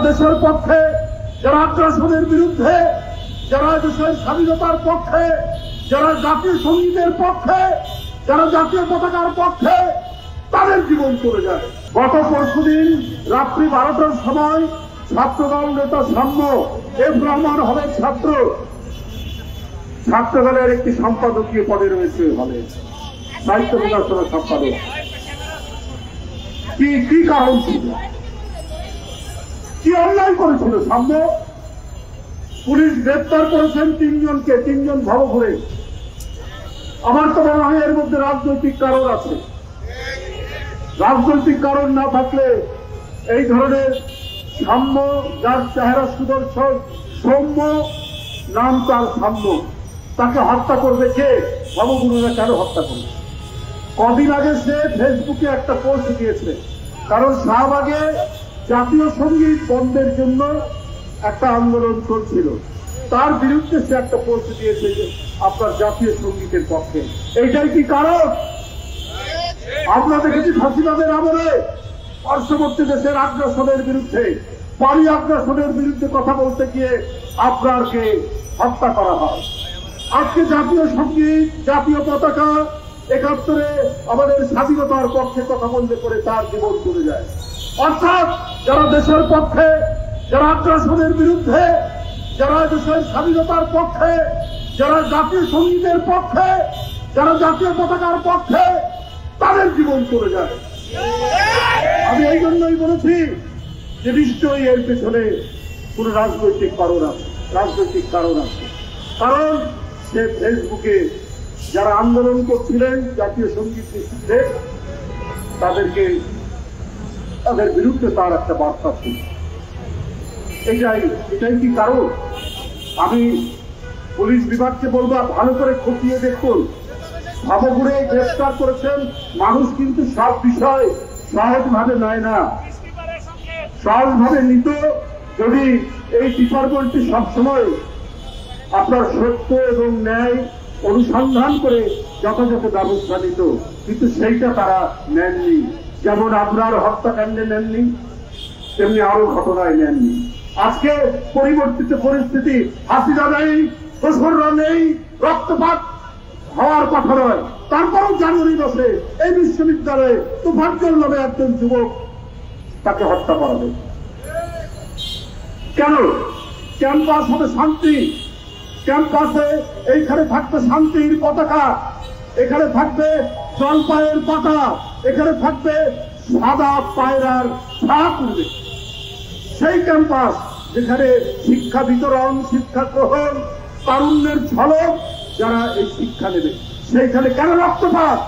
দেশের পক্ষে, যারা আগ্রাসনের বিরুদ্ধে, যারা দেশের স্বাধীনতার পক্ষে, যারা জাতীয় সঙ্গীতের পক্ষে, যারা জাতীয় পতাকার পক্ষে, তাদের জীবন চলে যায়। গত পরশুদিন রাত্রি 12টার সময় ছাত্রদল নেতা সাম্য এফ রহমান হলের ছাত্রদলের একটি সম্পাদকীয় পদে রয়েছে হলে, সাহিত্য প্রকাশনা সম্পাদক। কি কারণ ছিল, কি অন্যায় করেছিল সাম্য? পুলিশ গ্রেপ্তার করেছেন 3 জনকে, 3 জন ভবঘুরে। আমার তো মনে হয় এর মধ্যে রাজনৈতিক কারণ আছে। রাজনৈতিক কারণ না থাকলে এই ধরনের সাম্য, যার চেহারা সুদর্শন, সৌম্য, নাম তার সাম্য, তাকে হত্যা করবে কে? ভবগুরুরা কেন হত্যা করবে? কদিন আগে সে ফেসবুকে একটা পোস্ট দিয়েছে, কারণ শাহবাগে জাতীয় সঙ্গীত বন্ধের জন্য একটা আন্দোলন চলছিল, তার বিরুদ্ধে সে একটা পোস্ট দিয়েছে যে আপনার জাতীয় সঙ্গীতের পক্ষে। এইটাই কি কারণ? আমরা দেখেছি ফাঁসিবাদের আমলে পার্শ্ববর্তী দেশের আগ্রাসনের বিরুদ্ধে, পানি আগ্রাসনের বিরুদ্ধে কথা বলতে গিয়ে আপনারকে হত্যা করা হয়। আজকে জাতীয় সঙ্গীত, জাতীয় পতাকা, 71-এ আমাদের স্বাধীনতার পক্ষে কথা বলতে করে তার জীবন চলে যায়। অর্থাৎ যারা দেশের পক্ষে, যারা আগ্রাসনের বিরুদ্ধে, যারা দেশের স্বাধীনতার পক্ষে, যারা জাতীয় সঙ্গীতের পক্ষে, যারা জাতীয় পতাকার পক্ষে, তাদের জীবন চলে যায়। আমি এই জন্যই বলেছি যে নিশ্চয়ই এর পেছনে কোন রাজনৈতিক কারণ আছে, কারণ সে ফেসবুকে যারা আন্দোলন করছিলেন জাতীয় সঙ্গীত নিষিদ্ধে, তাদের বিরুদ্ধে তার একটা বার্তা ছিল। এটাই কি কারণ? আমি পুলিশ বিভাগকে বলবো, ভালো করে খতিয়ে দেখুন। ভবঘুরে গ্রেফতার করেছেন মানুষ, কিন্তু সব বিষয় সহজভাবে নেয় না। সহজভাবে নিত যদি এই ডিপার্টমেন্টটি সবসময় আপনার সত্য এবং ন্যায় অনুসন্ধান করে যথাযথ ব্যবস্থা নিত, কিন্তু সেইটা তারা নেননি। যেমন আপনার হত্যাকাণ্ডে নেননি, তেমনি আরো ঘটনায় নেননি। আজকে পরিবর্তিত পরিস্থিতি, হাসিনা নেই, দোসররা নেই, রক্তপাত হওয়ার কথা নয়, তারপরও জানুয়ারি মাসে এই বিশ্ববিদ্যালয়ে তুফাজ্জল নামে একজন যুবক, তাকে হত্যা করা হবে কেন? ক্যাম্পাস হবে শান্তি, ক্যাম্পাসে এইখানে থাকবে শান্তির পতাকা, এখানে থাকবে জলপাইয়ের পাতা, এখানে থাকবে সাদা পায়রার ছাপ উঠবে। সেই ক্যাম্পাস যেখানে শিক্ষা বিতরণ, শিক্ষা গ্রহণ, তারুণ্যের ঝলক, যারা এই শিক্ষা নেবে, সেইখানে কেন রক্তপাত?